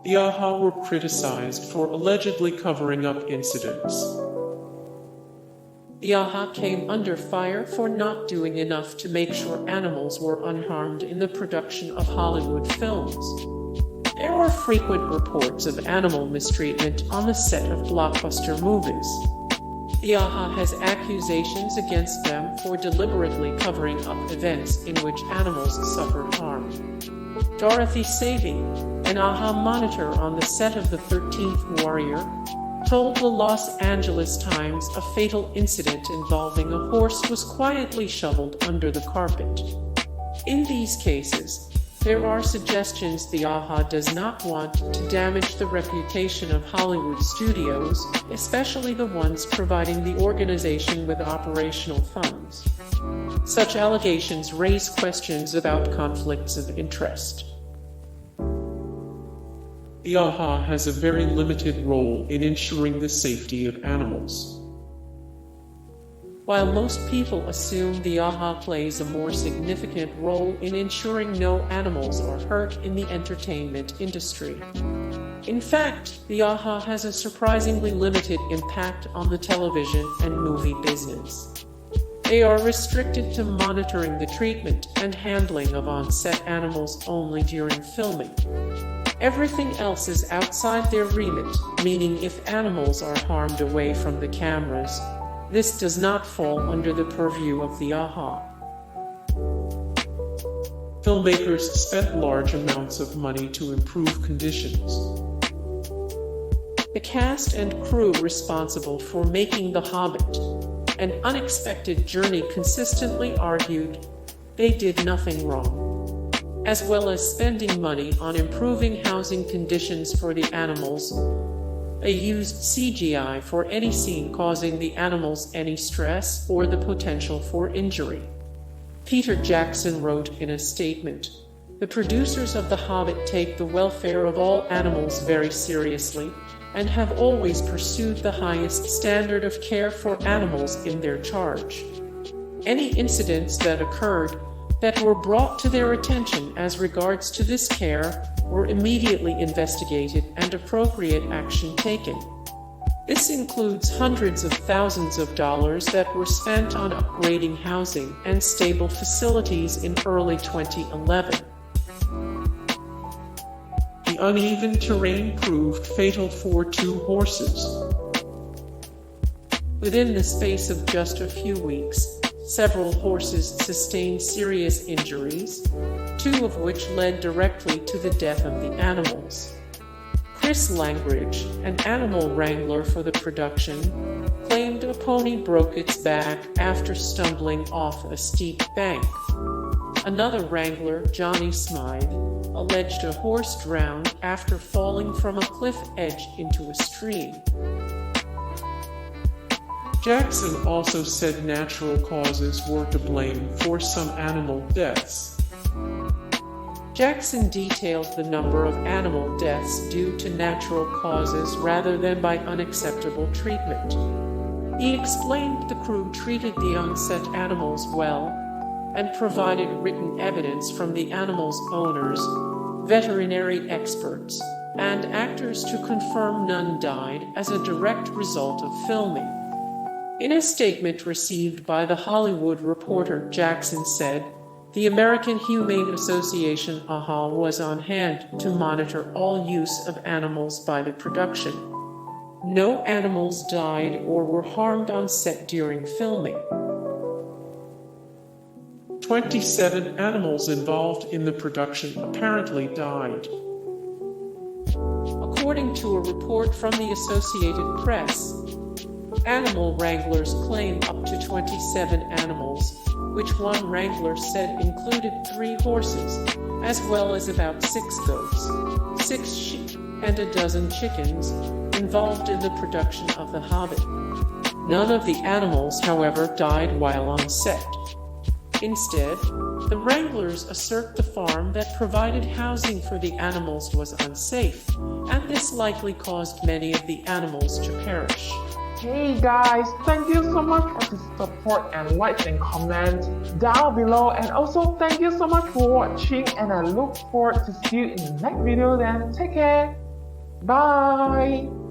The AHA were criticized for allegedly covering up incidents. The AHA came under fire for not doing enough to make sure animals were unharmed in the production of Hollywood films. There were frequent reports of animal mistreatment on the set of blockbuster movies. The AHA has accusations against them for deliberately covering up events in which animals suffered harm. Dorothy Savy, an AHA monitor on the set of The 13th Warrior, told the Los Angeles Times a fatal incident involving a horse was quietly shoveled under the carpet. In these cases, there are suggestions the AHA does not want to damage the reputation of Hollywood studios, especially the ones providing the organization with operational funds. Such allegations raise questions about conflicts of interest. The AHA has a very limited role in ensuring the safety of animals. While most people assume the AHA plays a more significant role in ensuring no animals are hurt in the entertainment industry, in fact, the AHA has a surprisingly limited impact on the television and movie business. They are restricted to monitoring the treatment and handling of on-set animals only during filming. Everything else is outside their remit, meaning if animals are harmed away from the cameras, this does not fall under the purview of the AHA. Filmmakers spent large amounts of money to improve conditions. The cast and crew responsible for making The Hobbit, an unexpected journey, consistently argued they did nothing wrong, as well as spending money on improving housing conditions for the animals. They used CGI for any scene causing the animals any stress or the potential for injury. Peter Jackson wrote in a statement, "The producers of The Hobbit take the welfare of all animals very seriously and have always pursued the highest standard of care for animals in their charge. Any incidents that occurred that were brought to their attention as regards to this care were immediately investigated and appropriate action taken. This includes hundreds of thousands of dollars that were spent on upgrading housing and stable facilities in early 2011. The uneven terrain proved fatal for 2 horses. Within the space of just a few weeks, several horses sustained serious injuries, 2 of which led directly to the death of the animals. Chris Langridge, an animal wrangler for the production, claimed a pony broke its back after stumbling off a steep bank. Another wrangler, Johnny Smythe, alleged a horse drowned after falling from a cliff edge into a stream. Jackson also said natural causes were to blame for some animal deaths. Jackson detailed the number of animal deaths due to natural causes rather than by unacceptable treatment. He explained the crew treated the on-set animals well and provided written evidence from the animals' owners, veterinary experts, and actors to confirm none died as a direct result of filming. In a statement received by The Hollywood Reporter, Jackson said, "The American Humane Association AHA was on hand to monitor all use of animals by the production. No animals died or were harmed on set during filming." 27 animals involved in the production apparently died. According to a report from the Associated Press, animal wranglers claim up to 27 animals, which one wrangler said included 3 horses, as well as about 6 goats, 6 sheep, and a dozen chickens, involved in the production of The Hobbit. None of the animals, however, died while on set. Instead, the wranglers assert the farm that provided housing for the animals was unsafe, and this likely caused many of the animals to perish. Hey guys, thank you so much for the support and likes and comments down below, and also thank you so much for watching, and I look forward to see you in the next video. Then take care. Bye!